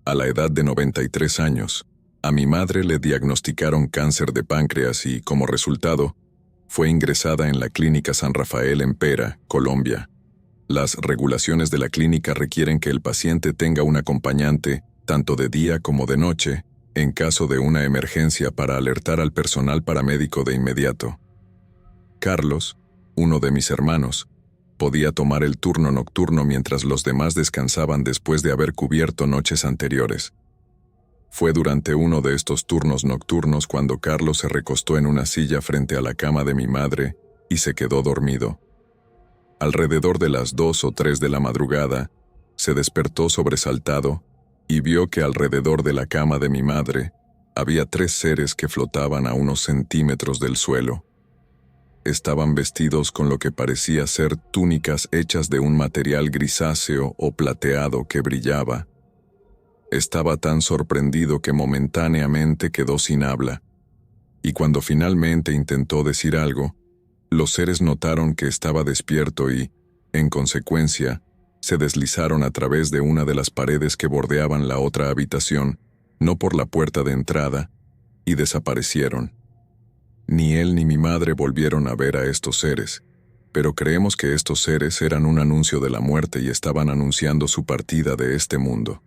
A la edad de 93 años, a mi madre le diagnosticaron cáncer de páncreas y, como resultado, fue ingresada en la Clínica San Rafael en Pera, Colombia. Las regulaciones de la clínica requieren que el paciente tenga un acompañante, tanto de día como de noche, en caso de una emergencia para alertar al personal paramédico de inmediato. Carlos, uno de mis hermanos, podía tomar el turno nocturno mientras los demás descansaban después de haber cubierto noches anteriores. Fue durante uno de estos turnos nocturnos cuando Carlos se recostó en una silla frente a la cama de mi madre y se quedó dormido. Alrededor de las 2 o 3 de la madrugada, se despertó sobresaltado y vio que alrededor de la cama de mi madre había 3 seres que flotaban a unos centímetros del suelo. Estaban vestidos con lo que parecía ser túnicas hechas de un material grisáceo o plateado que brillaba. Estaba tan sorprendido que momentáneamente quedó sin habla, y cuando finalmente intentó decir algo, los seres notaron que estaba despierto y, en consecuencia, se deslizaron a través de una de las paredes que bordeaban la otra habitación, no por la puerta de entrada, y desaparecieron. Ni él ni mi madre volvieron a ver a estos seres, pero creemos que estos seres eran un anuncio de la muerte y estaban anunciando su partida de este mundo.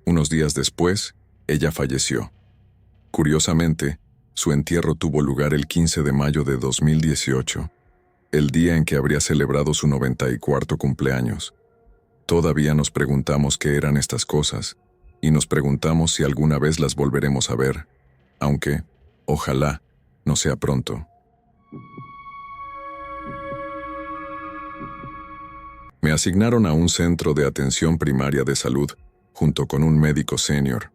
Unos días después, ella falleció. Curiosamente, su entierro tuvo lugar el 15 de mayo de 2018, el día en que habría celebrado su 94º cumpleaños. Todavía nos preguntamos qué eran estas cosas, y nos preguntamos si alguna vez las volveremos a ver, aunque, ojalá, no sea pronto. Me asignaron a un centro de atención primaria de salud, junto con un médico senior.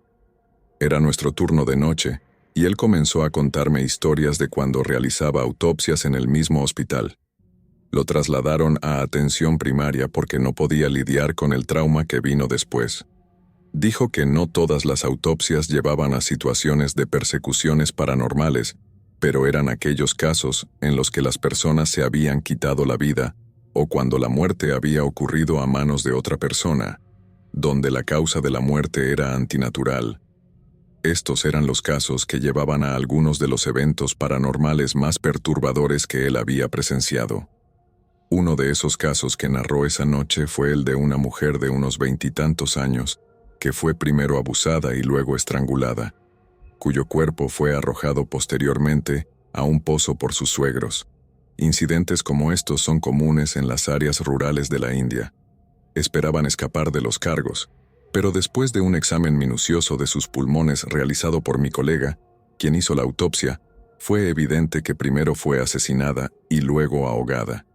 Era nuestro turno de noche, y él comenzó a contarme historias de cuando realizaba autopsias en el mismo hospital. Lo trasladaron a atención primaria porque no podía lidiar con el trauma que vino después. Dijo que no todas las autopsias llevaban a situaciones de persecuciones paranormales, pero eran aquellos casos en los que las personas se habían quitado la vida, o cuando la muerte había ocurrido a manos de otra persona, donde la causa de la muerte era antinatural. Estos eran los casos que llevaban a algunos de los eventos paranormales más perturbadores que él había presenciado. Uno de esos casos que narró esa noche fue el de una mujer de unos 20 y tantos años, que fue primero abusada y luego estrangulada, cuyo cuerpo fue arrojado posteriormente a un pozo por sus suegros. Incidentes como estos son comunes en las áreas rurales de la India. Esperaban escapar de los cargos, pero después de un examen minucioso de sus pulmones realizado por mi colega, quien hizo la autopsia, fue evidente que primero fue asesinada y luego ahogada.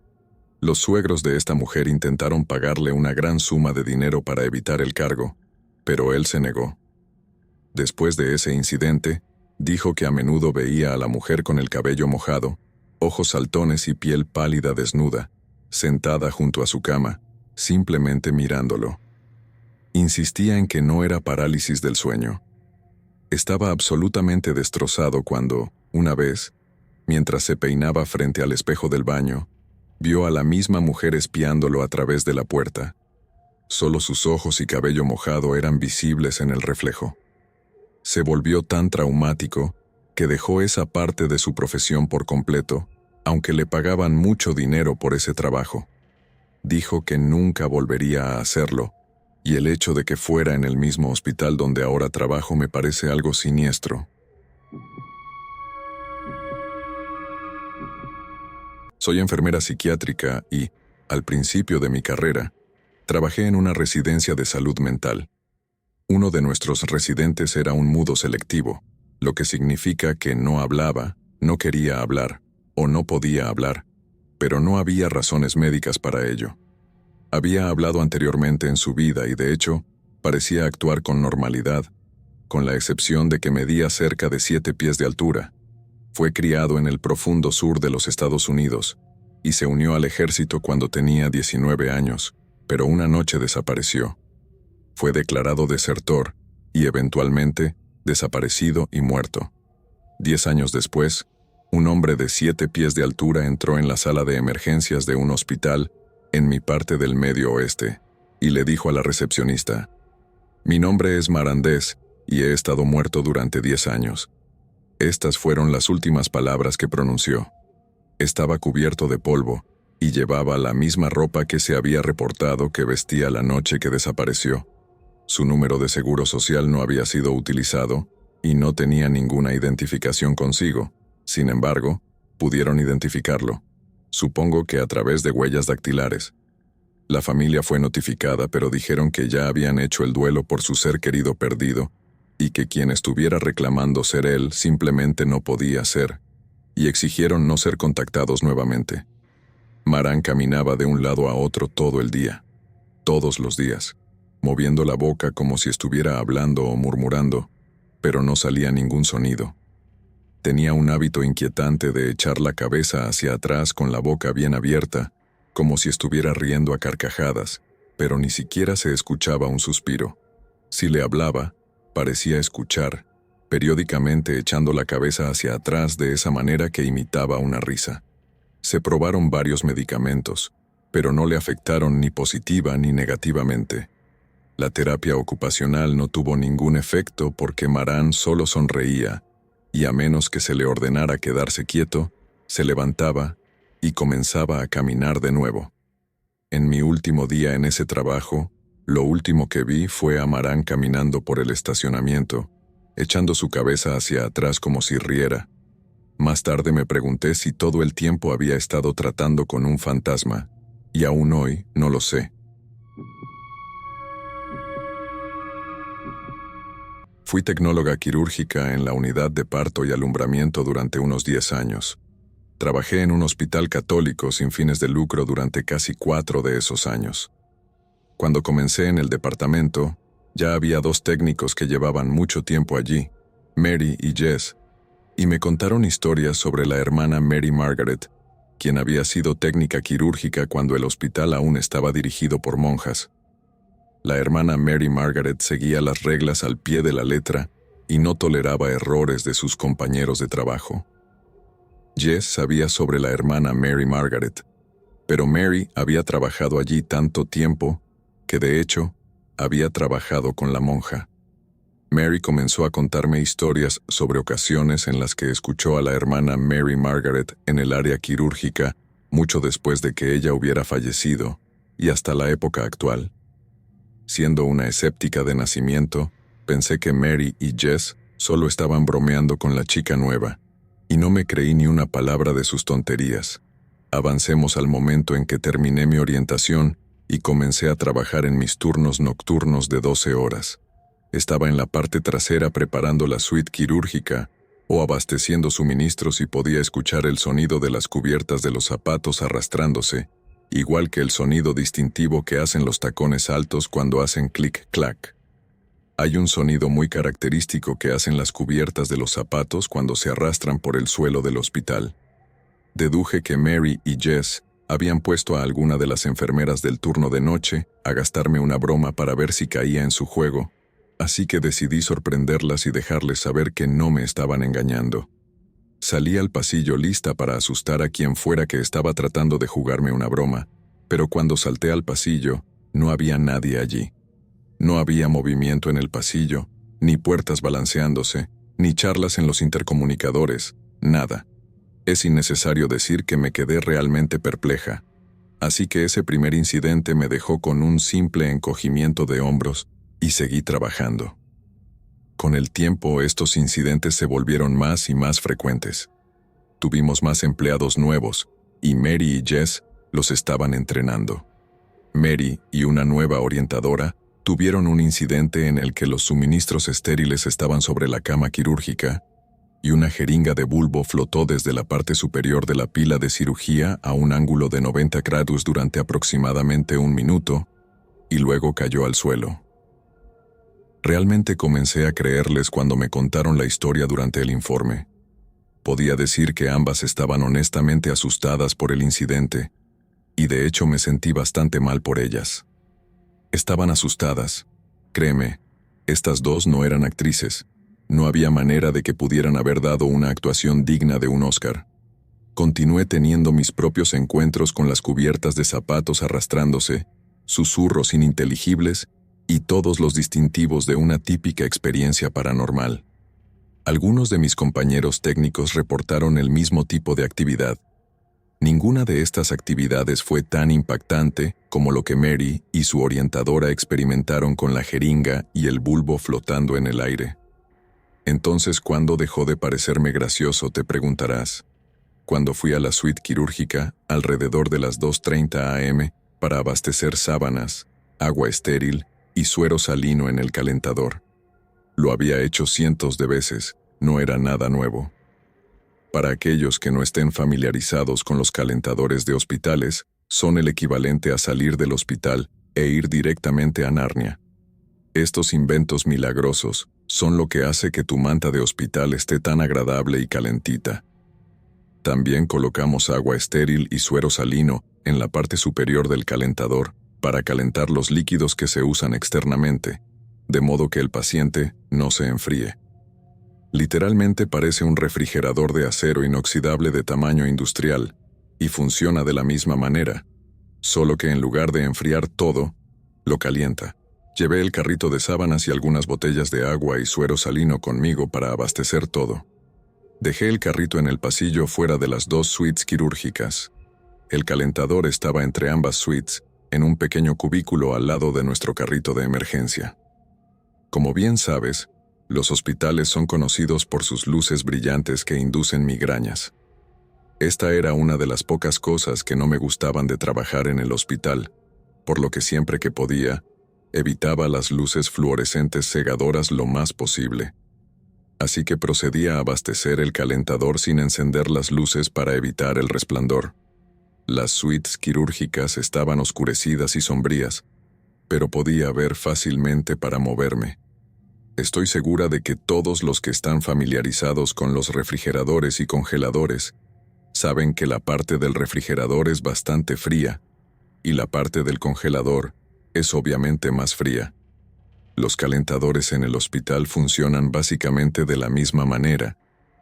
Los suegros de esta mujer intentaron pagarle una gran suma de dinero para evitar el cargo, pero él se negó. Después de ese incidente, dijo que a menudo veía a la mujer con el cabello mojado, ojos saltones y piel pálida desnuda, sentada junto a su cama, simplemente mirándolo. Insistía en que no era parálisis del sueño. Estaba absolutamente destrozado cuando, una vez, mientras se peinaba frente al espejo del baño, vio a la misma mujer espiándolo a través de la puerta. Solo sus ojos y cabello mojado eran visibles en el reflejo. Se volvió tan traumático que dejó esa parte de su profesión por completo, aunque le pagaban mucho dinero por ese trabajo. Dijo que nunca volvería a hacerlo, y el hecho de que fuera en el mismo hospital donde ahora trabajo me parece algo siniestro. Soy enfermera psiquiátrica y, al principio de mi carrera, trabajé en una residencia de salud mental. Uno de nuestros residentes era un mudo selectivo, lo que significa que no hablaba, no quería hablar o no podía hablar, pero no había razones médicas para ello. Había hablado anteriormente en su vida y, de hecho, parecía actuar con normalidad, con la excepción de que medía cerca de 7 pies de altura. Fue criado en el profundo sur de los Estados Unidos y se unió al ejército cuando tenía 19 años, pero una noche desapareció. Fue declarado desertor y, eventualmente, desaparecido y muerto. 10 años después, un hombre de 7 pies de altura entró en la sala de emergencias de un hospital en mi parte del Medio Oeste, y le dijo a la recepcionista: «Mi nombre es Marandés y he estado muerto durante 10 años». Estas fueron las últimas palabras que pronunció. Estaba cubierto de polvo y llevaba la misma ropa que se había reportado que vestía la noche que desapareció. Su número de seguro social no había sido utilizado y no tenía ninguna identificación consigo. Sin embargo, pudieron identificarlo. Supongo que a través de huellas dactilares. La familia fue notificada, pero dijeron que ya habían hecho el duelo por su ser querido perdido y que quien estuviera reclamando ser él simplemente no podía ser, y exigieron no ser contactados nuevamente. Marán caminaba de un lado a otro todo el día, todos los días, moviendo la boca como si estuviera hablando o murmurando, pero no salía ningún sonido. Tenía un hábito inquietante de echar la cabeza hacia atrás con la boca bien abierta, como si estuviera riendo a carcajadas, pero ni siquiera se escuchaba un suspiro. Si le hablaba, parecía escuchar, periódicamente echando la cabeza hacia atrás de esa manera que imitaba una risa. Se probaron varios medicamentos, pero no le afectaron ni positiva ni negativamente. La terapia ocupacional no tuvo ningún efecto porque Marán solo sonreía, y a menos que se le ordenara quedarse quieto, se levantaba y comenzaba a caminar de nuevo. En mi último día en ese trabajo, lo último que vi fue a Marán caminando por el estacionamiento, echando su cabeza hacia atrás como si riera. Más tarde me pregunté si todo el tiempo había estado tratando con un fantasma, y aún hoy no lo sé. Fui tecnóloga quirúrgica en la unidad de parto y alumbramiento durante unos 10 años. Trabajé en un hospital católico sin fines de lucro durante casi 4 de esos años. Cuando comencé en el departamento, ya había 2 técnicos que llevaban mucho tiempo allí, Mary y Jess, y me contaron historias sobre la hermana Mary Margaret, quien había sido técnica quirúrgica cuando el hospital aún estaba dirigido por monjas. La hermana Mary Margaret seguía las reglas al pie de la letra y no toleraba errores de sus compañeros de trabajo. Jess sabía sobre la hermana Mary Margaret, pero Mary había trabajado allí tanto tiempo que de hecho había trabajado con la monja. Mary comenzó a contarme historias sobre ocasiones en las que escuchó a la hermana Mary Margaret en el área quirúrgica mucho después de que ella hubiera fallecido y hasta la época actual. Siendo una escéptica de nacimiento, pensé que Mary y Jess solo estaban bromeando con la chica nueva, y no me creí ni una palabra de sus tonterías. Avancemos al momento en que terminé mi orientación y comencé a trabajar en mis turnos nocturnos de 12 horas. Estaba en la parte trasera preparando la suite quirúrgica o abasteciendo suministros y podía escuchar el sonido de las cubiertas de los zapatos arrastrándose, igual que el sonido distintivo que hacen los tacones altos cuando hacen clic-clac. Hay un sonido muy característico que hacen las cubiertas de los zapatos cuando se arrastran por el suelo del hospital. Deduje que Mary y Jess habían puesto a alguna de las enfermeras del turno de noche a gastarme una broma para ver si caía en su juego, así que decidí sorprenderlas y dejarles saber que no me estaban engañando. Salí al pasillo lista para asustar a quien fuera que estaba tratando de jugarme una broma, pero cuando salté al pasillo, no había nadie allí. No había movimiento en el pasillo, ni puertas balanceándose, ni charlas en los intercomunicadores, nada. Es innecesario decir que me quedé realmente perpleja, así que ese primer incidente me dejó con un simple encogimiento de hombros y seguí trabajando. Con el tiempo, estos incidentes se volvieron más y más frecuentes. Tuvimos más empleados nuevos, y Mary y Jess los estaban entrenando. Mary y una nueva orientadora tuvieron un incidente en el que los suministros estériles estaban sobre la cama quirúrgica y una jeringa de bulbo flotó desde la parte superior de la pila de cirugía a un ángulo de 90 grados durante aproximadamente 1 minuto y luego cayó al suelo. Realmente comencé a creerles cuando me contaron la historia durante el informe. Podía decir que ambas estaban honestamente asustadas por el incidente, y de hecho me sentí bastante mal por ellas. Estaban asustadas. Créeme, estas 2 no eran actrices. No había manera de que pudieran haber dado una actuación digna de un Oscar. Continué teniendo mis propios encuentros con las cubiertas de zapatos arrastrándose, susurros ininteligibles y todos los distintivos de una típica experiencia paranormal. Algunos de mis compañeros técnicos reportaron el mismo tipo de actividad. Ninguna de estas actividades fue tan impactante como lo que Mary y su orientadora experimentaron con la jeringa y el bulbo flotando en el aire. Entonces, ¿cuándo dejó de parecerme gracioso?, te preguntarás. Cuando fui a la suite quirúrgica, alrededor de las 2:30 a.m., para abastecer sábanas, agua estéril y suero salino en el calentador. Lo había hecho cientos de veces, no era nada nuevo. Para aquellos que no estén familiarizados con los calentadores de hospitales, son el equivalente a salir del hospital e ir directamente a Narnia. Estos inventos milagrosos son lo que hace que tu manta de hospital esté tan agradable y calentita. También colocamos agua estéril y suero salino en la parte superior del calentador para calentar los líquidos que se usan externamente, de modo que el paciente no se enfríe. Literalmente parece un refrigerador de acero inoxidable de tamaño industrial, y funciona de la misma manera, solo que en lugar de enfriar todo, lo calienta. Llevé el carrito de sábanas y algunas botellas de agua y suero salino conmigo para abastecer todo. Dejé el carrito en el pasillo fuera de las 2 suites quirúrgicas. El calentador estaba entre ambas suites, en un pequeño cubículo al lado de nuestro carrito de emergencia. Como bien sabes, los hospitales son conocidos por sus luces brillantes que inducen migrañas. Esta era una de las pocas cosas que no me gustaban de trabajar en el hospital, por lo que siempre que podía, evitaba las luces fluorescentes cegadoras lo más posible. Así que procedí a abastecer el calentador sin encender las luces para evitar el resplandor. Las suites quirúrgicas estaban oscurecidas y sombrías, pero podía ver fácilmente para moverme. Estoy segura de que todos los que están familiarizados con los refrigeradores y congeladores saben que la parte del refrigerador es bastante fría y la parte del congelador es obviamente más fría. Los calentadores en el hospital funcionan básicamente de la misma manera.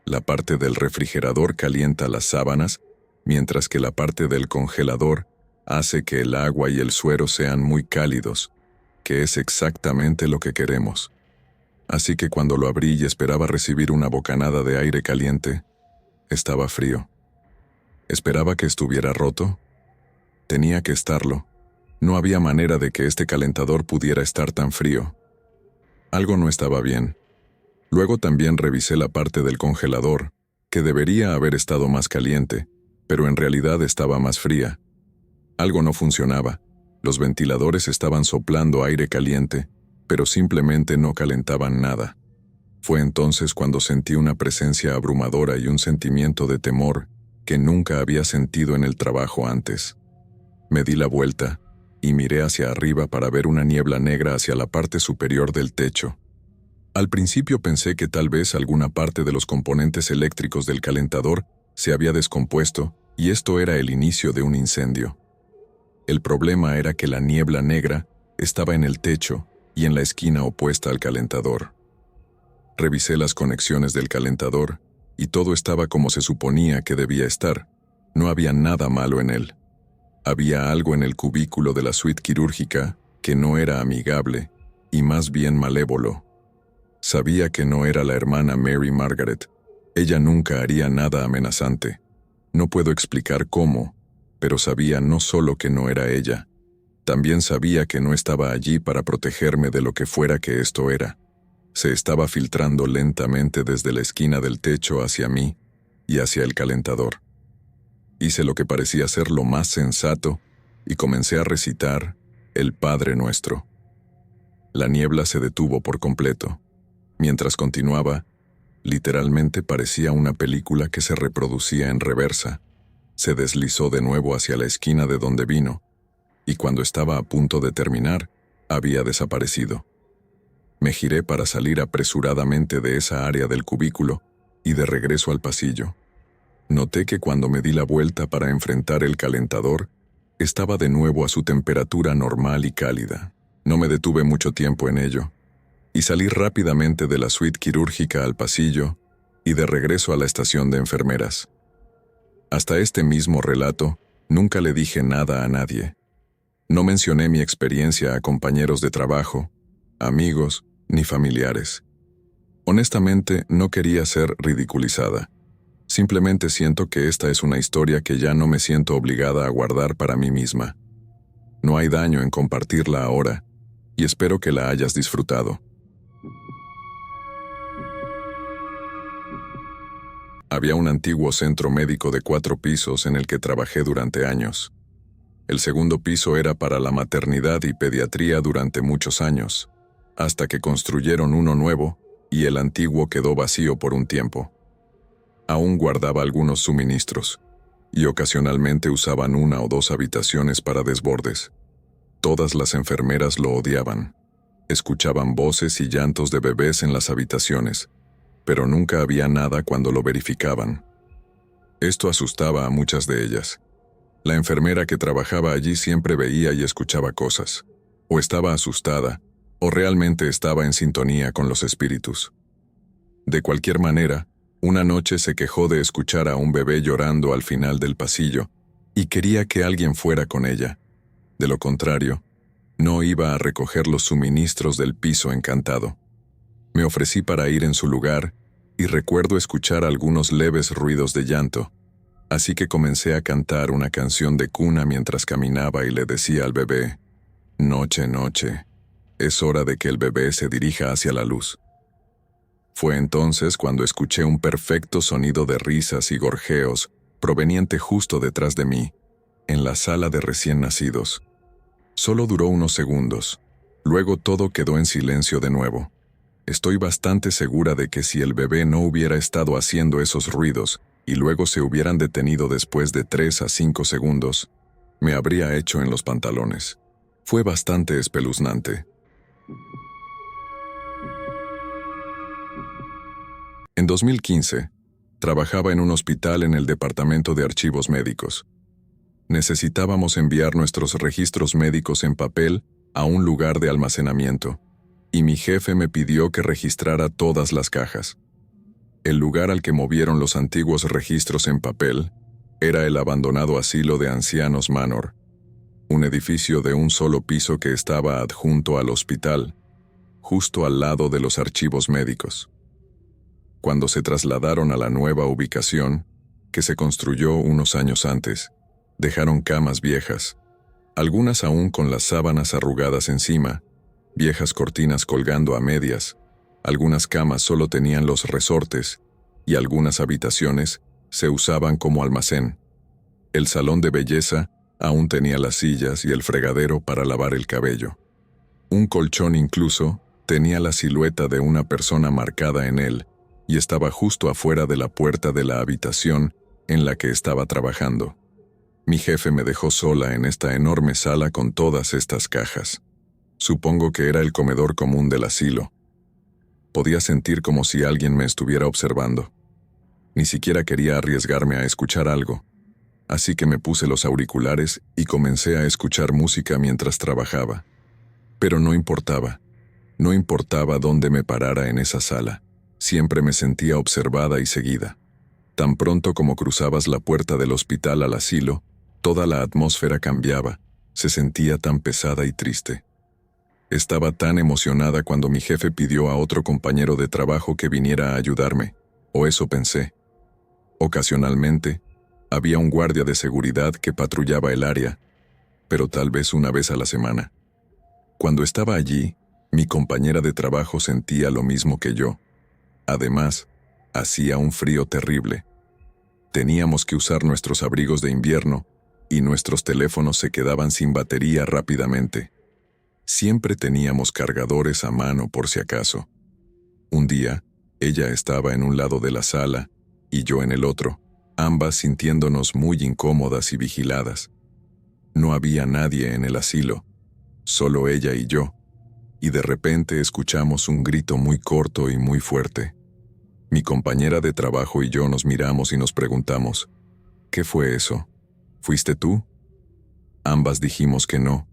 La parte del refrigerador calienta las sábanas, mientras que la parte del congelador hace que el agua y el suero sean muy cálidos, que es exactamente lo que queremos. Así que cuando lo abrí y esperaba recibir una bocanada de aire caliente, estaba frío. ¿Esperaba que estuviera roto? Tenía que estarlo. No había manera de que este calentador pudiera estar tan frío. Algo no estaba bien. Luego también revisé la parte del congelador, que debería haber estado más caliente, pero en realidad estaba más fría. Algo no funcionaba. Los ventiladores estaban soplando aire caliente, pero simplemente no calentaban nada. Fue entonces cuando sentí una presencia abrumadora y un sentimiento de temor que nunca había sentido en el trabajo antes. Me di la vuelta y miré hacia arriba para ver una niebla negra hacia la parte superior del techo. Al principio pensé que tal vez alguna parte de los componentes eléctricos del calentador se había descompuesto y esto era el inicio de un incendio. El problema era que la niebla negra estaba en el techo y en la esquina opuesta al calentador. Revisé las conexiones del calentador y todo estaba como se suponía que debía estar. No había nada malo en él. Había algo en el cubículo de la suite quirúrgica que no era amigable y más bien malévolo. Sabía que no era la hermana Mary Margaret. Ella nunca haría nada amenazante. No puedo explicar cómo, pero sabía no solo que no era ella, también sabía que no estaba allí para protegerme de lo que fuera que esto era. Se estaba filtrando lentamente desde la esquina del techo hacia mí y hacia el calentador. Hice lo que parecía ser lo más sensato y comencé a recitar el Padre Nuestro. La niebla se detuvo por completo. Mientras continuaba, literalmente parecía una película que se reproducía en reversa. Se deslizó de nuevo hacia la esquina de donde vino, y cuando estaba a punto de terminar, había desaparecido. Me giré para salir apresuradamente de esa área del cubículo y de regreso al pasillo. Noté que cuando me di la vuelta para enfrentar el calentador, estaba de nuevo a su temperatura normal y cálida. No me detuve mucho tiempo en ello, y salí rápidamente de la suite quirúrgica al pasillo y de regreso a la estación de enfermeras. Hasta este mismo relato, nunca le dije nada a nadie. No mencioné mi experiencia a compañeros de trabajo, amigos, ni familiares. Honestamente, no quería ser ridiculizada. Simplemente siento que esta es una historia que ya no me siento obligada a guardar para mí misma. No hay daño en compartirla ahora, y espero que la hayas disfrutado. Había un antiguo centro médico de 4 pisos en el que trabajé durante años. El segundo piso era para la maternidad y pediatría durante muchos años, hasta que construyeron uno nuevo y el antiguo quedó vacío por un tiempo. Aún guardaba algunos suministros, y ocasionalmente usaban 1 o 2 habitaciones para desbordes. Todas las enfermeras lo odiaban. Escuchaban voces y llantos de bebés en las habitaciones, pero nunca había nada cuando lo verificaban. Esto asustaba a muchas de ellas. La enfermera que trabajaba allí siempre veía y escuchaba cosas, o estaba asustada, o realmente estaba en sintonía con los espíritus. De cualquier manera, una noche se quejó de escuchar a un bebé llorando al final del pasillo, y quería que alguien fuera con ella. De lo contrario, no iba a recoger los suministros del piso encantado. Me ofrecí para ir en su lugar, y recuerdo escuchar algunos leves ruidos de llanto, así que comencé a cantar una canción de cuna mientras caminaba y le decía al bebé: «Noche, noche, es hora de que el bebé se dirija hacia la luz». Fue entonces cuando escuché un perfecto sonido de risas y gorjeos proveniente justo detrás de mí, en la sala de recién nacidos. Solo duró unos segundos, luego todo quedó en silencio de nuevo. Estoy bastante segura de que si el bebé no hubiera estado haciendo esos ruidos y luego se hubieran detenido después de 3 a 5 segundos, me habría hecho en los pantalones. Fue bastante espeluznante. En 2015, trabajaba en un hospital en el departamento de archivos médicos. Necesitábamos enviar nuestros registros médicos en papel a un lugar de almacenamiento, y mi jefe me pidió que registrara todas las cajas. El lugar al que movieron los antiguos registros en papel era el abandonado asilo de ancianos Manor, un edificio de un solo piso que estaba adjunto al hospital, justo al lado de los archivos médicos. Cuando se trasladaron a la nueva ubicación, que se construyó unos años antes, dejaron camas viejas, algunas aún con las sábanas arrugadas encima, viejas cortinas colgando a medias, algunas camas solo tenían los resortes, y algunas habitaciones se usaban como almacén. El salón de belleza aún tenía las sillas y el fregadero para lavar el cabello. Un colchón incluso tenía la silueta de una persona marcada en él, y estaba justo afuera de la puerta de la habitación en la que estaba trabajando. Mi jefe me dejó sola en esta enorme sala con todas estas cajas. Supongo que era el comedor común del asilo. Podía sentir como si alguien me estuviera observando. Ni siquiera quería arriesgarme a escuchar algo, así que me puse los auriculares y comencé a escuchar música mientras trabajaba. Pero no importaba dónde me parara en esa sala. Siempre me sentía observada y seguida. Tan pronto como cruzabas la puerta del hospital al asilo, toda la atmósfera cambiaba, se sentía tan pesada y triste. Estaba tan emocionada cuando mi jefe pidió a otro compañero de trabajo que viniera a ayudarme, o eso pensé. Ocasionalmente, había un guardia de seguridad que patrullaba el área, pero tal vez una vez a la semana. Cuando estaba allí, mi compañera de trabajo sentía lo mismo que yo. Además, hacía un frío terrible. Teníamos que usar nuestros abrigos de invierno y nuestros teléfonos se quedaban sin batería rápidamente. Siempre teníamos cargadores a mano por si acaso. Un día, ella estaba en un lado de la sala y yo en el otro, ambas sintiéndonos muy incómodas y vigiladas. No había nadie en el asilo, solo ella y yo, y de repente escuchamos un grito muy corto y muy fuerte. Mi compañera de trabajo y yo nos miramos y nos preguntamos, ¿qué fue eso? ¿Fuiste tú? Ambas dijimos que no,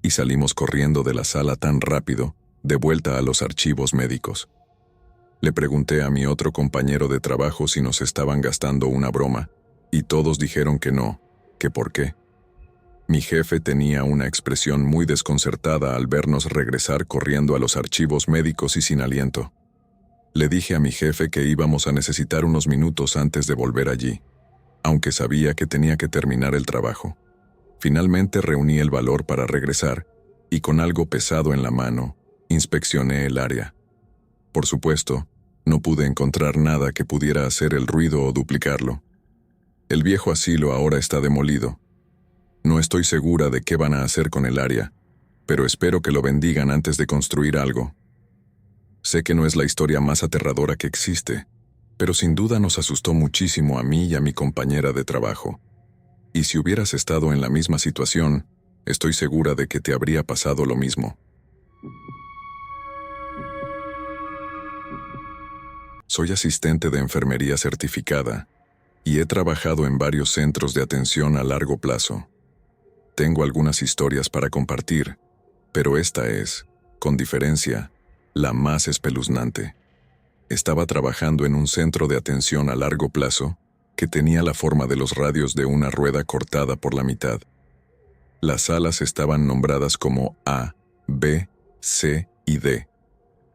y salimos corriendo de la sala tan rápido, de vuelta a los archivos médicos. Le pregunté a mi otro compañero de trabajo si nos estaban gastando una broma, y todos dijeron que no, que por qué. Mi jefe tenía una expresión muy desconcertada al vernos regresar corriendo a los archivos médicos y sin aliento. Le dije a mi jefe que íbamos a necesitar unos minutos antes de volver allí, aunque sabía que tenía que terminar el trabajo. Finalmente reuní el valor para regresar, y con algo pesado en la mano, inspeccioné el área. Por supuesto, no pude encontrar nada que pudiera hacer el ruido o duplicarlo. El viejo asilo ahora está demolido. No estoy segura de qué van a hacer con el área, pero espero que lo bendigan antes de construir algo. Sé que no es la historia más aterradora que existe, pero sin duda nos asustó muchísimo a mí y a mi compañera de trabajo. Y si hubieras estado en la misma situación, estoy segura de que te habría pasado lo mismo. Soy asistente de enfermería certificada y he trabajado en varios centros de atención a largo plazo. Tengo algunas historias para compartir, pero esta es, con diferencia, la más espeluznante. Estaba trabajando en un centro de atención a largo plazo que tenía la forma de los radios de una rueda cortada por la mitad. Las salas estaban nombradas como A, B, C y D.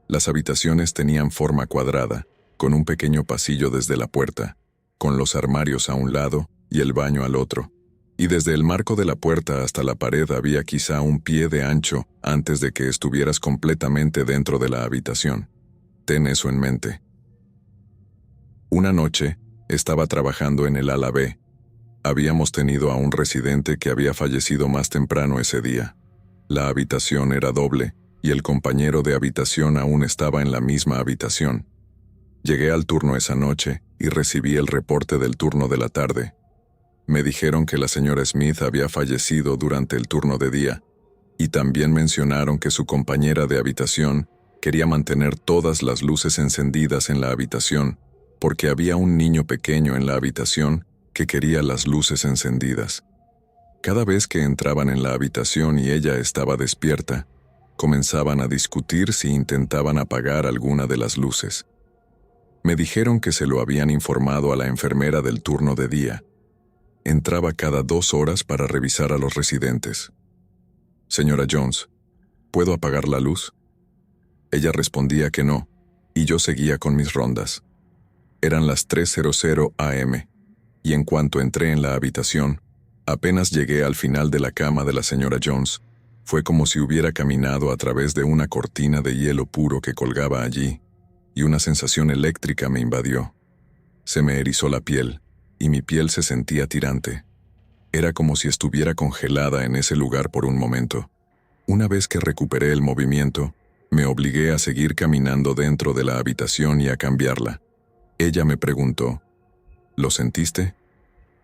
Las habitaciones tenían forma cuadrada, con un pequeño pasillo desde la puerta, con los armarios a un lado y el baño al otro. Y desde el marco de la puerta hasta la pared había quizá un pie de ancho antes de que estuvieras completamente dentro de la habitación. Ten eso en mente. Una noche, estaba trabajando en el ala B. Habíamos tenido a un residente que había fallecido más temprano ese día. La habitación era doble, y el compañero de habitación aún estaba en la misma habitación. Llegué al turno esa noche y recibí el reporte del turno de la tarde. Me dijeron que la señora Smith había fallecido durante el turno de día, y también mencionaron que su compañera de habitación quería mantener todas las luces encendidas en la habitación, porque había un niño pequeño en la habitación que quería las luces encendidas. Cada vez que entraban en la habitación y ella estaba despierta, comenzaban a discutir si intentaban apagar alguna de las luces. Me dijeron que se lo habían informado a la enfermera del turno de día. Entraba cada 2 horas para revisar a los residentes. «Señora Jones, ¿puedo apagar la luz?». Ella respondía que no, y yo seguía con mis rondas. Eran las 3:00 am, y en cuanto entré en la habitación, apenas llegué al final de la cama de la señora Jones, fue como si hubiera caminado a través de una cortina de hielo puro que colgaba allí, y una sensación eléctrica me invadió. Se me erizó la piel, y mi piel se sentía tirante. Era como si estuviera congelada en ese lugar por un momento. Una vez que recuperé el movimiento, me obligué a seguir caminando dentro de la habitación y a cambiarla. Ella me preguntó, ¿lo sentiste?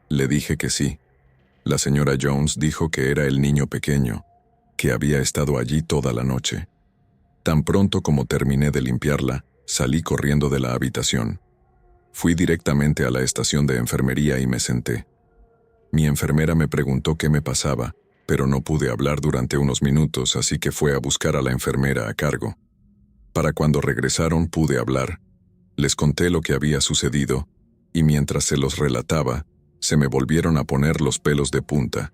Le dije que sí. La señora Jones dijo que era el niño pequeño, que había estado allí toda la noche. Tan pronto como terminé de limpiarla, salí corriendo de la habitación. Fui directamente a la estación de enfermería y me senté. Mi enfermera me preguntó qué me pasaba, pero no pude hablar durante unos minutos, así que fue a buscar a la enfermera a cargo. Para cuando regresaron pude hablar. Les conté lo que había sucedido, y mientras se los relataba, se me volvieron a poner los pelos de punta.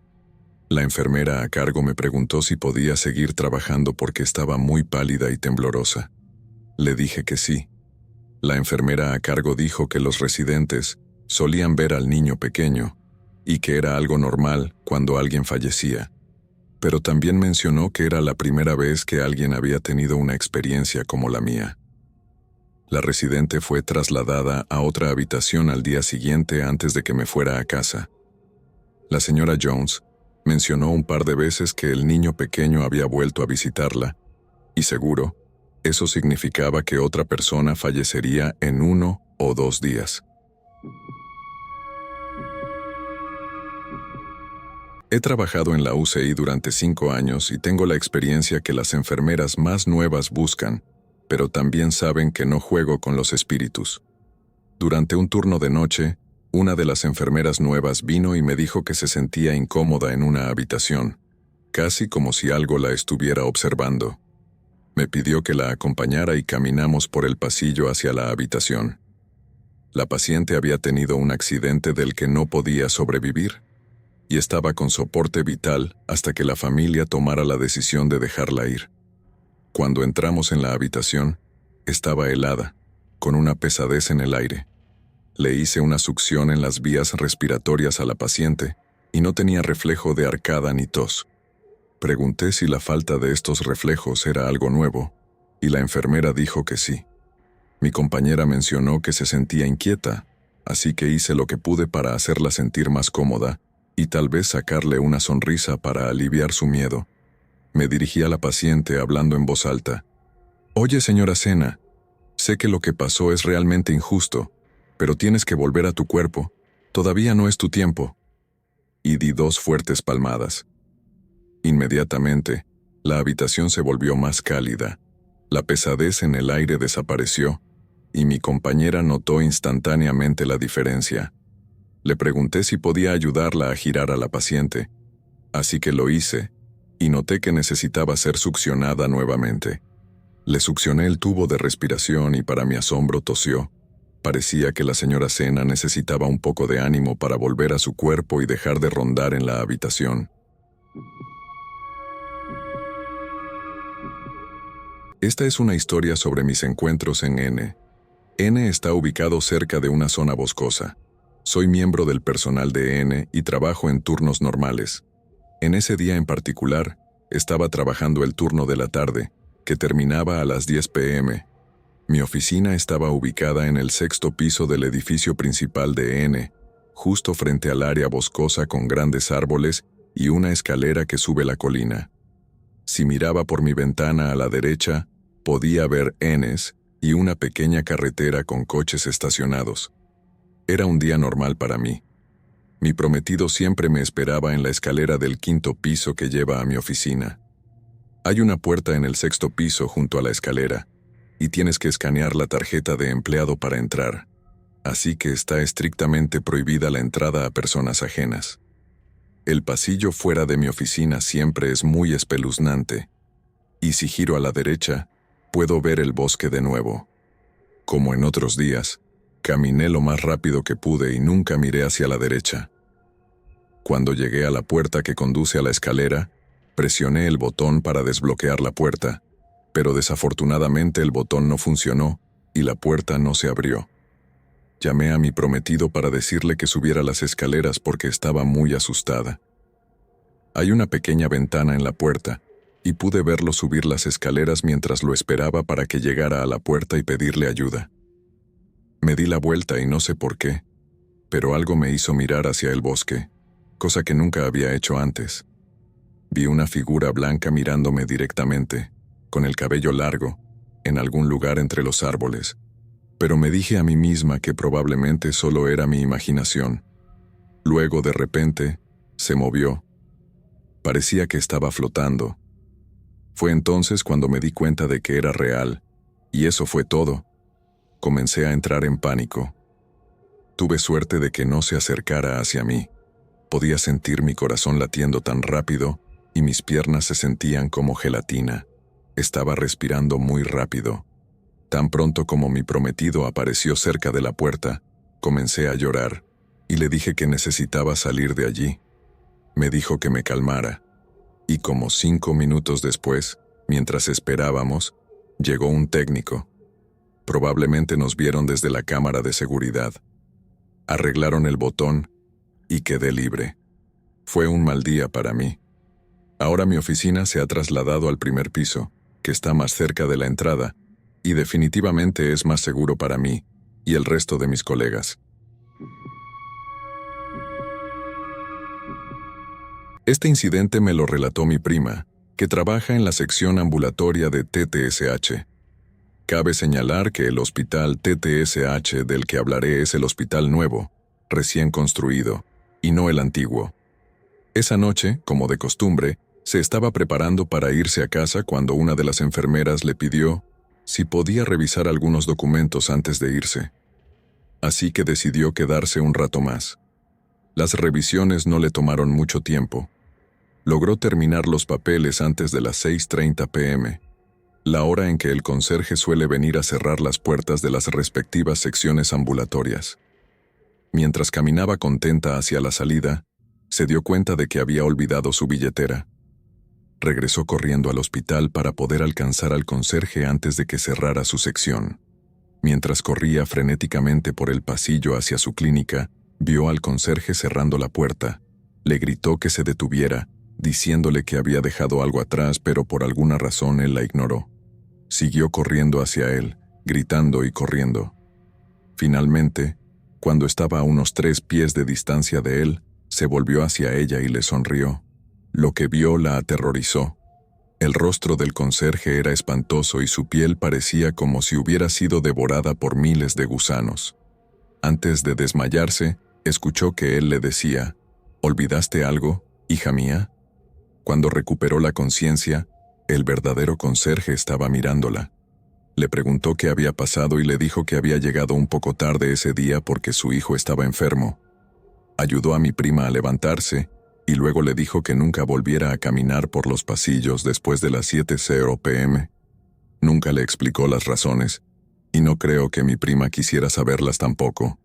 La enfermera a cargo me preguntó si podía seguir trabajando porque estaba muy pálida y temblorosa. Le dije que sí. La enfermera a cargo dijo que los residentes solían ver al niño pequeño y que era algo normal cuando alguien fallecía, pero también mencionó que era la primera vez que alguien había tenido una experiencia como la mía. La residente fue trasladada a otra habitación al día siguiente antes de que me fuera a casa. La señora Jones mencionó un par de veces que el niño pequeño había vuelto a visitarla, y seguro, eso significaba que otra persona fallecería en 1 o 2 días. He trabajado en la UCI durante 5 años y tengo la experiencia que las enfermeras más nuevas buscan, pero también saben que no juego con los espíritus. Durante un turno de noche, una de las enfermeras nuevas vino y me dijo que se sentía incómoda en una habitación, casi como si algo la estuviera observando. Me pidió que la acompañara y caminamos por el pasillo hacia la habitación. La paciente había tenido un accidente del que no podía sobrevivir y estaba con soporte vital hasta que la familia tomara la decisión de dejarla ir. Cuando entramos en la habitación, estaba helada, con una pesadez en el aire. Le hice una succión en las vías respiratorias a la paciente y no tenía reflejo de arcada ni tos. Pregunté si la falta de estos reflejos era algo nuevo, y la enfermera dijo que sí. Mi compañera mencionó que se sentía inquieta, así que hice lo que pude para hacerla sentir más cómoda y tal vez sacarle una sonrisa para aliviar su miedo. Me dirigí a la paciente hablando en voz alta. «Oye, señora Sena, sé que lo que pasó es realmente injusto, pero tienes que volver a tu cuerpo. Todavía no es tu tiempo». Y di 2 fuertes palmadas. Inmediatamente, la habitación se volvió más cálida. La pesadez en el aire desapareció, y mi compañera notó instantáneamente la diferencia. Le pregunté si podía ayudarla a girar a la paciente, así que lo hice, y noté que necesitaba ser succionada nuevamente. Le succioné el tubo de respiración y para mi asombro tosió. Parecía que la señora Sena necesitaba un poco de ánimo para volver a su cuerpo y dejar de rondar en la habitación. Esta es una historia sobre mis encuentros en N. N está ubicado cerca de una zona boscosa. Soy miembro del personal de N y trabajo en turnos normales. En ese día en particular, estaba trabajando el turno de la tarde, que terminaba a las 10 p.m. Mi oficina estaba ubicada en el 6º piso del edificio principal de N, justo frente al área boscosa con grandes árboles y una escalera que sube la colina. Si miraba por mi ventana a la derecha, podía ver Ns y una pequeña carretera con coches estacionados. Era un día normal para mí. Mi prometido siempre me esperaba en la escalera del 5º piso que lleva a mi oficina. Hay una puerta en el 6º piso junto a la escalera, y tienes que escanear la tarjeta de empleado para entrar, así que está estrictamente prohibida la entrada a personas ajenas. El pasillo fuera de mi oficina siempre es muy espeluznante, y si giro a la derecha, puedo ver el bosque de nuevo. Como en otros días, caminé lo más rápido que pude y nunca miré hacia la derecha. Cuando llegué a la puerta que conduce a la escalera, presioné el botón para desbloquear la puerta, pero desafortunadamente el botón no funcionó y la puerta no se abrió. Llamé a mi prometido para decirle que subiera las escaleras porque estaba muy asustada. Hay una pequeña ventana en la puerta, y pude verlo subir las escaleras mientras lo esperaba para que llegara a la puerta y pedirle ayuda. Me di la vuelta y no sé por qué, pero algo me hizo mirar hacia el bosque, cosa que nunca había hecho antes. Vi una figura blanca mirándome directamente, con el cabello largo, en algún lugar entre los árboles, pero me dije a mí misma que probablemente solo era mi imaginación. Luego, de repente, se movió. Parecía que estaba flotando. Fue entonces cuando me di cuenta de que era real, y eso fue todo. Comencé a entrar en pánico. Tuve suerte de que no se acercara hacia mí. Podía sentir mi corazón latiendo tan rápido y mis piernas se sentían como gelatina. Estaba respirando muy rápido. Tan pronto como mi prometido apareció cerca de la puerta, comencé a llorar y le dije que necesitaba salir de allí. Me dijo que me calmara. Y como 5 minutos después, mientras esperábamos, llegó un técnico. Probablemente nos vieron desde la cámara de seguridad. Arreglaron el botón y quedé libre. Fue un mal día para mí. Ahora mi oficina se ha trasladado al 1er piso, que está más cerca de la entrada, y definitivamente es más seguro para mí y el resto de mis colegas. Este incidente me lo relató mi prima, que trabaja en la sección ambulatoria de TTSH. Cabe señalar que el hospital TTSH del que hablaré es el hospital nuevo, recién construido, y no el antiguo. Esa noche, como de costumbre, se estaba preparando para irse a casa cuando una de las enfermeras le pidió si podía revisar algunos documentos antes de irse. Así que decidió quedarse un rato más. Las revisiones no le tomaron mucho tiempo. Logró terminar los papeles antes de las 6:30 p.m. la hora en que el conserje suele venir a cerrar las puertas de las respectivas secciones ambulatorias. Mientras caminaba contenta hacia la salida, se dio cuenta de que había olvidado su billetera. Regresó corriendo al hospital para poder alcanzar al conserje antes de que cerrara su sección. Mientras corría frenéticamente por el pasillo hacia su clínica, vio al conserje cerrando la puerta. Le gritó que se detuviera, diciéndole que había dejado algo atrás, pero por alguna razón él la ignoró. Siguió corriendo hacia él, gritando y corriendo. Finalmente, cuando estaba a unos 3 pies de distancia de él, se volvió hacia ella y le sonrió. Lo que vio la aterrorizó. El rostro del conserje era espantoso y su piel parecía como si hubiera sido devorada por miles de gusanos. Antes de desmayarse, escuchó que él le decía: «¿Olvidaste algo, hija mía?». Cuando recuperó la conciencia, el verdadero conserje estaba mirándola. Le preguntó qué había pasado y le dijo que había llegado un poco tarde ese día porque su hijo estaba enfermo. Ayudó a mi prima a levantarse y luego le dijo que nunca volviera a caminar por los pasillos después de las 7:00 p.m. Nunca le explicó las razones, y no creo que mi prima quisiera saberlas tampoco.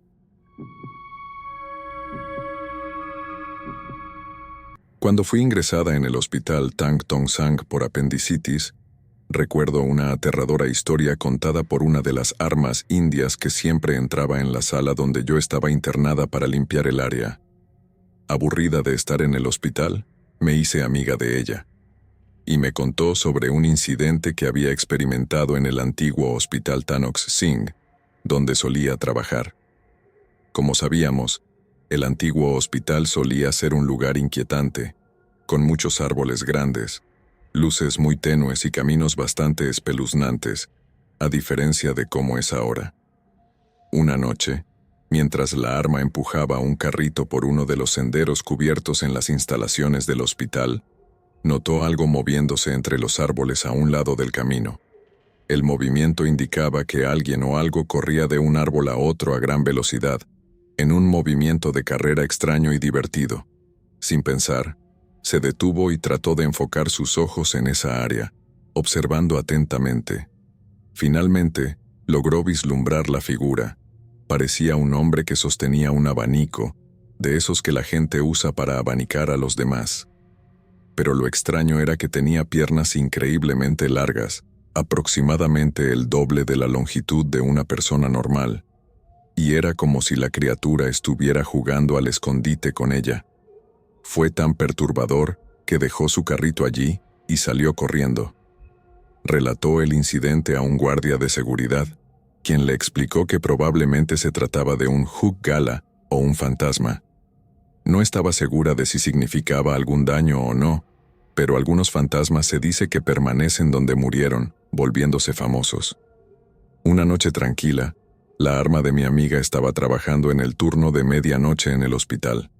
Cuando fui ingresada en el hospital Tang Tong Sang por apendicitis, recuerdo una aterradora historia contada por una de las armas indias que siempre entraba en la sala donde yo estaba internada para limpiar el área. Aburrida de estar en el hospital, me hice amiga de ella, y me contó sobre un incidente que había experimentado en el antiguo hospital Tanox Singh, donde solía trabajar. Como sabíamos, el antiguo hospital solía ser un lugar inquietante, con muchos árboles grandes, luces muy tenues y caminos bastante espeluznantes, a diferencia de cómo es ahora. Una noche, mientras la arma empujaba un carrito por uno de los senderos cubiertos en las instalaciones del hospital, notó algo moviéndose entre los árboles a un lado del camino. El movimiento indicaba que alguien o algo corría de un árbol a otro a gran velocidad, en un movimiento de carrera extraño y divertido. Sin pensar, se detuvo y trató de enfocar sus ojos en esa área, observando atentamente. Finalmente, logró vislumbrar la figura. Parecía un hombre que sostenía un abanico, de esos que la gente usa para abanicar a los demás. Pero lo extraño era que tenía piernas increíblemente largas, aproximadamente el doble de la longitud de una persona normal, y era como si la criatura estuviera jugando al escondite con ella. Fue tan perturbador que dejó su carrito allí y salió corriendo. Relató el incidente a un guardia de seguridad, quien le explicó que probablemente se trataba de un Hug Gala o un fantasma. No estaba segura de si significaba algún daño o no, pero algunos fantasmas se dice que permanecen donde murieron, volviéndose famosos. Una noche tranquila, la arma de mi amiga estaba trabajando en el turno de medianoche en el hospital.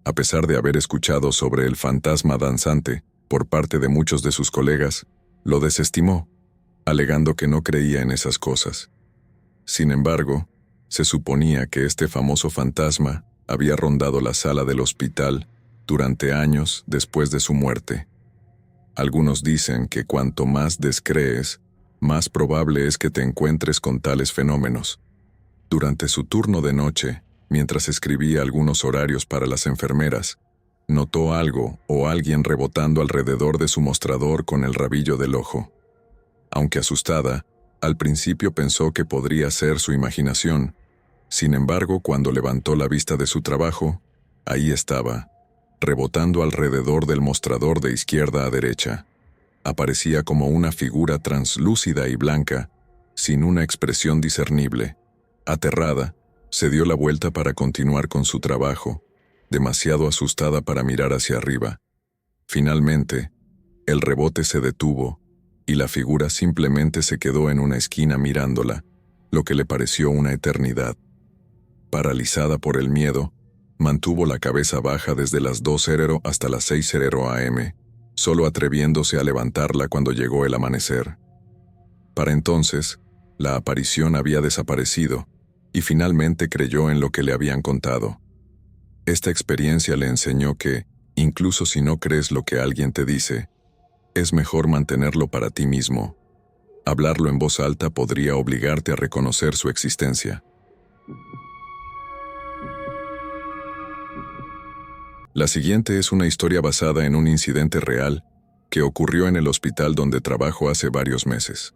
A pesar de haber escuchado sobre el fantasma danzante por parte de muchos de sus colegas, lo desestimó, alegando que no creía en esas cosas. Sin embargo, se suponía que este famoso fantasma había rondado la sala del hospital durante años después de su muerte. Algunos dicen que cuanto más descrees, más probable es que te encuentres con tales fenómenos. Durante su turno de noche, mientras escribía algunos horarios para las enfermeras, notó algo o alguien rebotando alrededor de su mostrador con el rabillo del ojo. Aunque asustada, al principio pensó que podría ser su imaginación. Sin embargo, cuando levantó la vista de su trabajo, ahí estaba, rebotando alrededor del mostrador de izquierda a derecha. Aparecía como una figura translúcida y blanca, sin una expresión discernible. Aterrada, se dio la vuelta para continuar con su trabajo, demasiado asustada para mirar hacia arriba. Finalmente, el rebote se detuvo, y la figura simplemente se quedó en una esquina mirándola, lo que le pareció una eternidad. Paralizada por el miedo, mantuvo la cabeza baja desde las 2:00 hasta las 6:00 a.m., solo atreviéndose a levantarla cuando llegó el amanecer. Para entonces, la aparición había desaparecido, y finalmente creyó en lo que le habían contado. Esta experiencia le enseñó que, incluso si no crees lo que alguien te dice, es mejor mantenerlo para ti mismo, Hablarlo en voz alta podría obligarte a reconocer su existencia. La siguiente es una historia basada en un incidente real que ocurrió en el hospital donde trabajo hace varios meses.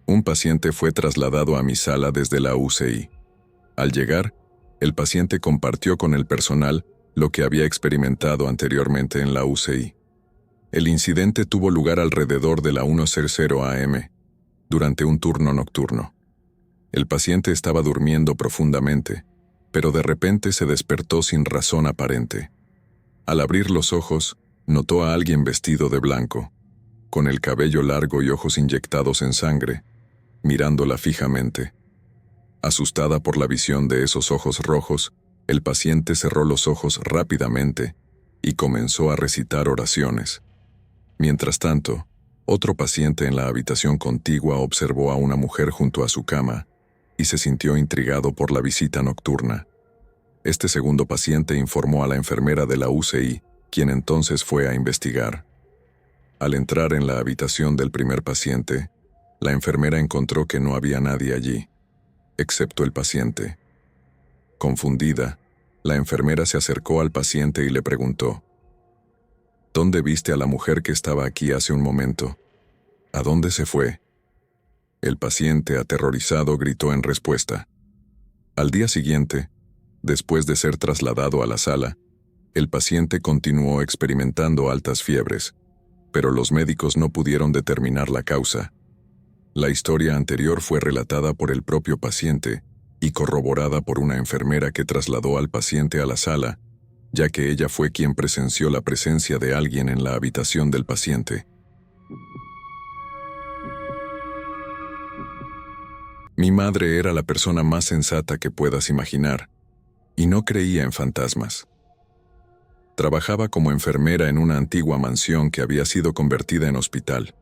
Un paciente fue trasladado a mi sala desde la UCI. Al llegar, el paciente compartió con el personal lo que había experimentado anteriormente en la UCI. El incidente tuvo lugar alrededor de la 1:00 am, durante un turno nocturno. El paciente estaba durmiendo profundamente, pero de repente se despertó sin razón aparente. Al abrir los ojos, notó a alguien vestido de blanco, con el cabello largo y ojos inyectados en sangre, mirándola fijamente. Asustada por la visión de esos ojos rojos, el paciente cerró los ojos rápidamente y comenzó a recitar oraciones. Mientras tanto, otro paciente en la habitación contigua observó a una mujer junto a su cama y se sintió intrigado por la visita nocturna. Este segundo paciente informó a la enfermera de la UCI, quien entonces fue a investigar. Al entrar en la habitación del primer paciente, la enfermera encontró que no había nadie allí, excepto el paciente. Confundida, la enfermera se acercó al paciente y le preguntó: ¿Dónde viste a la mujer que estaba aquí hace un momento? ¿A dónde se fue? El paciente, aterrorizado, gritó en respuesta. Al día siguiente, después de ser trasladado a la sala, el paciente continuó experimentando altas fiebres, pero los médicos no pudieron determinar la causa. La historia anterior fue relatada por el propio paciente y corroborada por una enfermera que trasladó al paciente a la sala, ya que ella fue quien presenció la presencia de alguien en la habitación del paciente. Mi madre era la persona más sensata que puedas imaginar, y no creía en fantasmas. Trabajaba como enfermera en una antigua mansión que había sido convertida en hospital.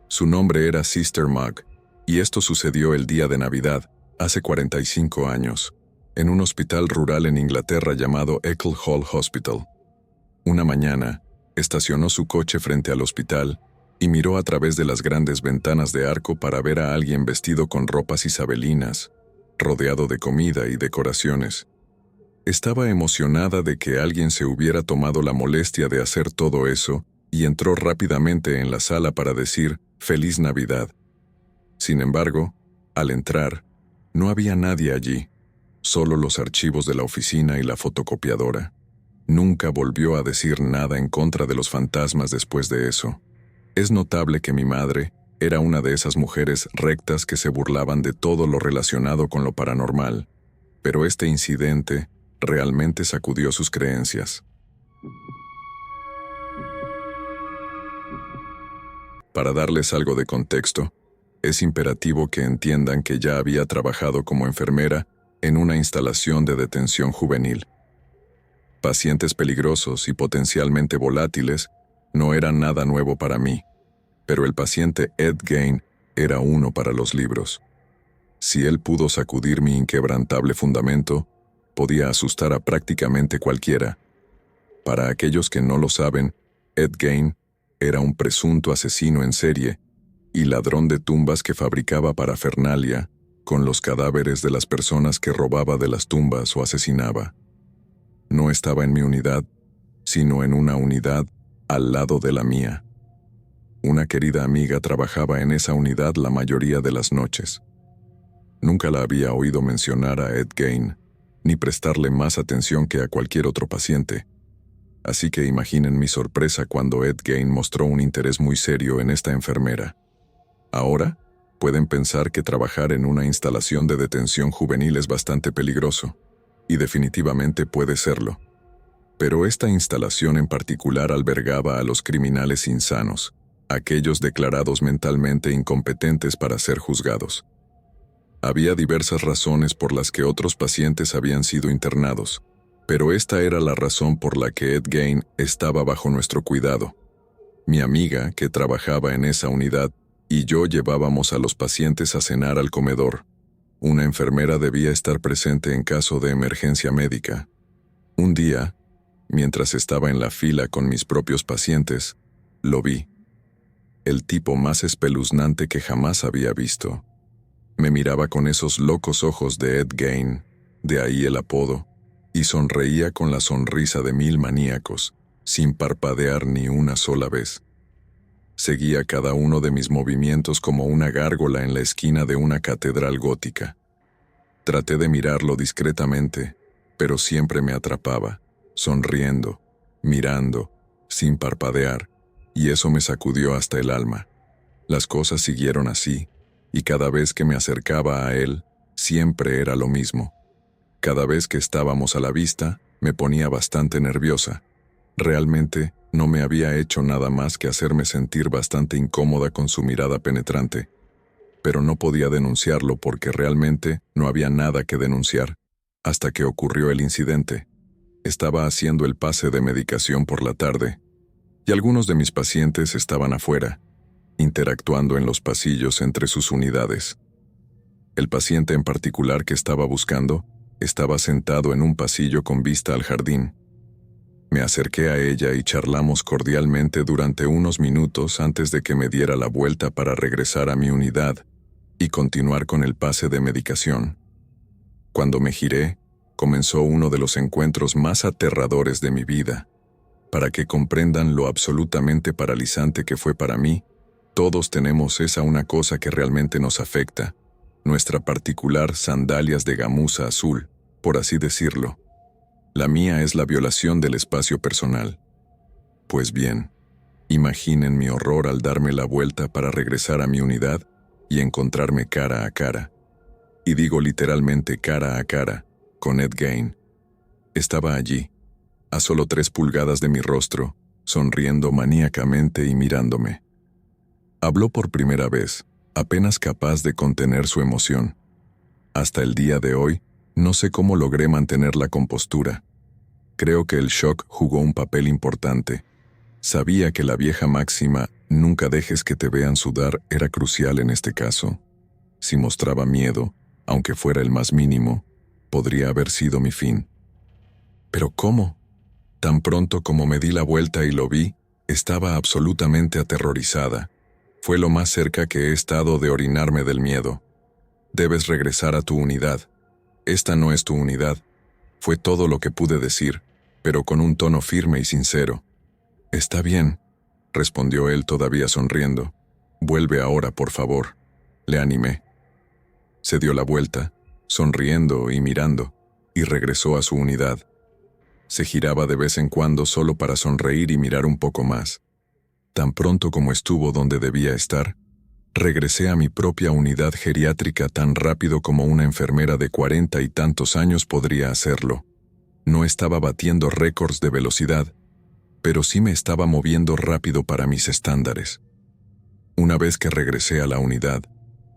Su nombre era Sister Mug, y esto sucedió el día de Navidad, hace 45 años, en un hospital rural en Inglaterra llamado Eccles Hall Hospital. Una mañana, estacionó su coche frente al hospital y miró a través de las grandes ventanas de arco para ver a alguien vestido con ropas isabelinas, rodeado de comida y decoraciones. Estaba emocionada de que alguien se hubiera tomado la molestia de hacer todo eso y entró rápidamente en la sala para decir «Feliz Navidad». Sin embargo, al entrar, no había nadie allí, solo los archivos de la oficina y la fotocopiadora. Nunca volvió a decir nada en contra de los fantasmas después de eso. Es notable que mi madre era una de esas mujeres rectas que se burlaban de todo lo relacionado con lo paranormal, pero este incidente realmente sacudió sus creencias. Para darles algo de contexto, es imperativo que entiendan que ya había trabajado como enfermera en una instalación de detención juvenil. Pacientes peligrosos y potencialmente volátiles no eran nada nuevo para mí, pero el paciente Ed Gein era uno para los libros. Si él pudo sacudir mi inquebrantable fundamento, podía asustar a prácticamente cualquiera. Para aquellos que no lo saben, Ed Gein era un presunto asesino en serie y ladrón de tumbas que fabricaba parafernalia con los cadáveres de las personas que robaba de las tumbas o asesinaba. No estaba en mi unidad, sino en una unidad al lado de la mía. Una querida amiga trabajaba en esa unidad la mayoría de las noches. Nunca la había oído mencionar a Ed Gein, ni prestarle más atención que a cualquier otro paciente. Así que imaginen mi sorpresa cuando Ed Gein mostró un interés muy serio en esta enfermera. Ahora, pueden pensar que trabajar en una instalación de detención juvenil es bastante peligroso, y definitivamente puede serlo. Pero esta instalación en particular albergaba a los criminales insanos, aquellos declarados mentalmente incompetentes para ser juzgados. Había diversas razones por las que otros pacientes habían sido internados, pero esta era la razón por la que Ed Gein estaba bajo nuestro cuidado. Mi amiga, que trabajaba en esa unidad, y yo llevábamos a los pacientes a cenar al comedor. Una enfermera debía estar presente en caso de emergencia médica. Un día, mientras estaba en la fila con mis propios pacientes, lo vi. el tipo más espeluznante que jamás había visto. Me miraba con esos locos ojos de Ed Gein, de ahí el apodo, y sonreía con la sonrisa de 1000 maníacos, sin parpadear ni una sola vez. Seguía cada uno de mis movimientos como una gárgola en la esquina de una catedral gótica. Traté de mirarlo discretamente, pero siempre me atrapaba, sonriendo, mirando, sin parpadear, y eso me sacudió hasta el alma. Las cosas siguieron así, y cada vez que me acercaba a él, siempre era lo mismo. Cada vez que estábamos a la vista, me ponía bastante nerviosa. Realmente, no me había hecho nada más que hacerme sentir bastante incómoda con su mirada penetrante. Pero no podía denunciarlo porque realmente no había nada que denunciar, hasta que ocurrió el incidente. Estaba haciendo el pase de medicación por la tarde, y algunos de mis pacientes estaban afuera, interactuando en los pasillos entre sus unidades. El paciente en particular que estaba buscando estaba sentado en un pasillo con vista al jardín. Me acerqué a ella y charlamos cordialmente durante unos minutos antes de que me diera la vuelta para regresar a mi unidad y continuar con el pase de medicación. Cuando me giré, comenzó uno de los encuentros más aterradores de mi vida. Para que comprendan lo absolutamente paralizante que fue para mí, todos tenemos esa una cosa que realmente nos afecta, nuestra particular sandalias de gamuza azul, por así decirlo. La mía es la violación del espacio personal. Pues bien, imaginen mi horror al darme la vuelta para regresar a mi unidad y encontrarme cara a cara. Y digo literalmente cara a cara, con Ed Gein. Estaba allí, a solo 3 pulgadas de mi rostro, sonriendo maníacamente y mirándome. Habló por primera vez, apenas capaz de contener su emoción. Hasta el día de hoy, no sé cómo logré mantener la compostura. Creo que el shock jugó un papel importante. Sabía que la vieja máxima, nunca dejes que te vean sudar, era crucial en este caso. Si mostraba miedo, aunque fuera el más mínimo, podría haber sido mi fin. ¿Pero cómo? Tan pronto como me di la vuelta y lo vi, estaba absolutamente aterrorizada. Fue lo más cerca que he estado de orinarme del miedo. Debes regresar a tu unidad. Esta no es tu unidad. Fue todo lo que pude decir, pero con un tono firme y sincero. Está bien, respondió él todavía sonriendo. Vuelve ahora, por favor. Le animé. Se dio la vuelta, sonriendo y mirando, y regresó a su unidad. Se giraba de vez en cuando solo para sonreír y mirar un poco más. Tan pronto como estuvo donde debía estar, regresé a mi propia unidad geriátrica tan rápido como una enfermera de 40 y tantos años podría hacerlo. No estaba batiendo récords de velocidad, pero sí me estaba moviendo rápido para mis estándares. Una vez que regresé a la unidad,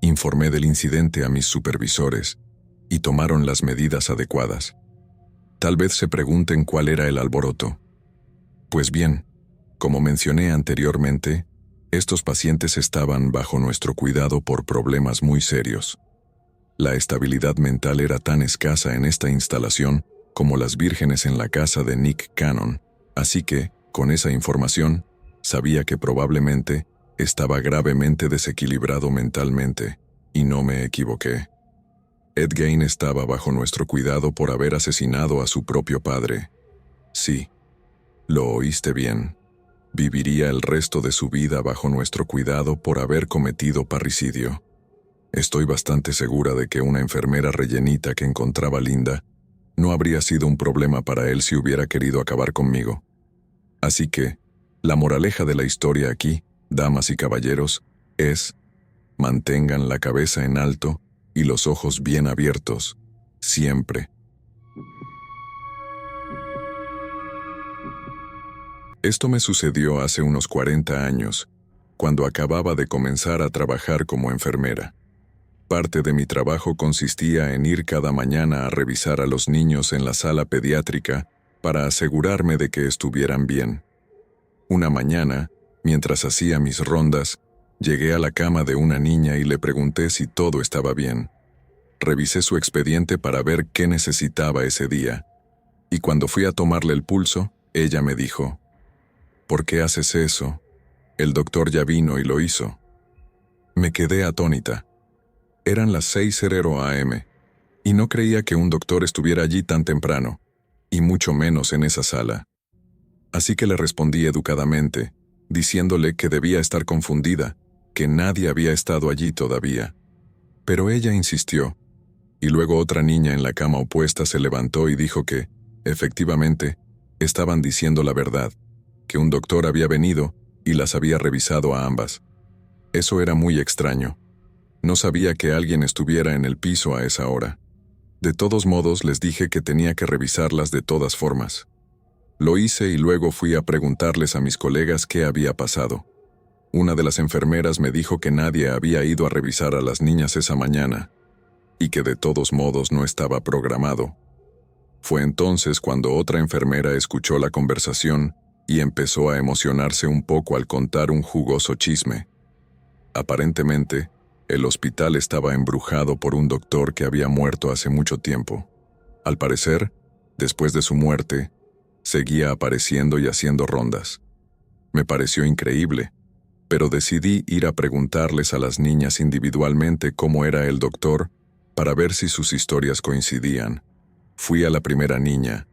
informé del incidente a mis supervisores y tomaron las medidas adecuadas. Tal vez se pregunten cuál era el alboroto. Pues bien, como mencioné anteriormente, estos pacientes estaban bajo nuestro cuidado por problemas muy serios. La estabilidad mental era tan escasa en esta instalación como las vírgenes en la casa de Nick Cannon, así que, con esa información, sabía que probablemente estaba gravemente desequilibrado mentalmente, y no me equivoqué. Ed Gein estaba bajo nuestro cuidado por haber asesinado a su propio padre. Sí, lo oíste bien. Viviría el resto de su vida bajo nuestro cuidado por haber cometido parricidio. Estoy bastante segura de que una enfermera rellenita que encontraba linda no habría sido un problema para él si hubiera querido acabar conmigo. Así que, la moraleja de la historia aquí, damas y caballeros, es: mantengan la cabeza en alto y los ojos bien abiertos, siempre. Esto me sucedió hace unos 40 años, cuando acababa de comenzar a trabajar como enfermera. Parte de mi trabajo consistía en ir cada mañana a revisar a los niños en la sala pediátrica para asegurarme de que estuvieran bien. Una mañana, mientras hacía mis rondas, llegué a la cama de una niña y le pregunté si todo estaba bien. Revisé su expediente para ver qué necesitaba ese día, y cuando fui a tomarle el pulso, ella me dijo: ¿Por qué haces eso? El doctor ya vino y lo hizo. Me quedé atónita. Eran las 6:00 AM, y no creía que un doctor estuviera allí tan temprano, y mucho menos en esa sala. Así que le respondí educadamente, diciéndole que debía estar confundida, que nadie había estado allí todavía. Pero ella insistió, y luego otra niña en la cama opuesta se levantó y dijo que, efectivamente, estaban diciendo la verdad, que un doctor había venido y las había revisado a ambas. Eso era muy extraño. No sabía que alguien estuviera en el piso a esa hora. De todos modos, les dije que tenía que revisarlas de todas formas. Lo hice y luego fui a preguntarles a mis colegas qué había pasado. Una de las enfermeras me dijo que nadie había ido a revisar a las niñas esa mañana, y que de todos modos no estaba programado. Fue entonces cuando otra enfermera escuchó la conversación y empezó a emocionarse un poco al contar un jugoso chisme. Aparentemente, el hospital estaba embrujado por un doctor que había muerto hace mucho tiempo. Al parecer, después de su muerte, seguía apareciendo y haciendo rondas. Me pareció increíble, pero decidí ir a preguntarles a las niñas individualmente cómo era el doctor para ver si sus historias coincidían. Fui a la primera niña,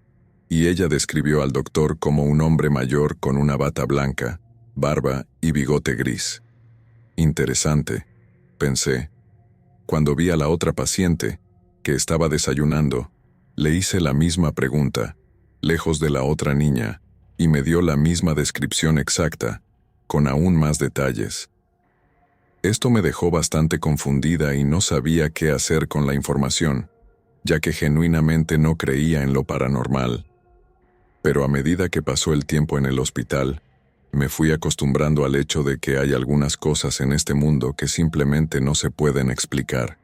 y ella describió al doctor como un hombre mayor con una bata blanca, barba y bigote gris. Interesante, pensé. Cuando vi a la otra paciente, que estaba desayunando, le hice la misma pregunta, lejos de la otra niña, y me dio la misma descripción exacta, con aún más detalles. Esto me dejó bastante confundida y no sabía qué hacer con la información, ya que genuinamente no creía en lo paranormal. Pero a medida que pasó el tiempo en el hospital, me fui acostumbrando al hecho de que hay algunas cosas en este mundo que simplemente no se pueden explicar.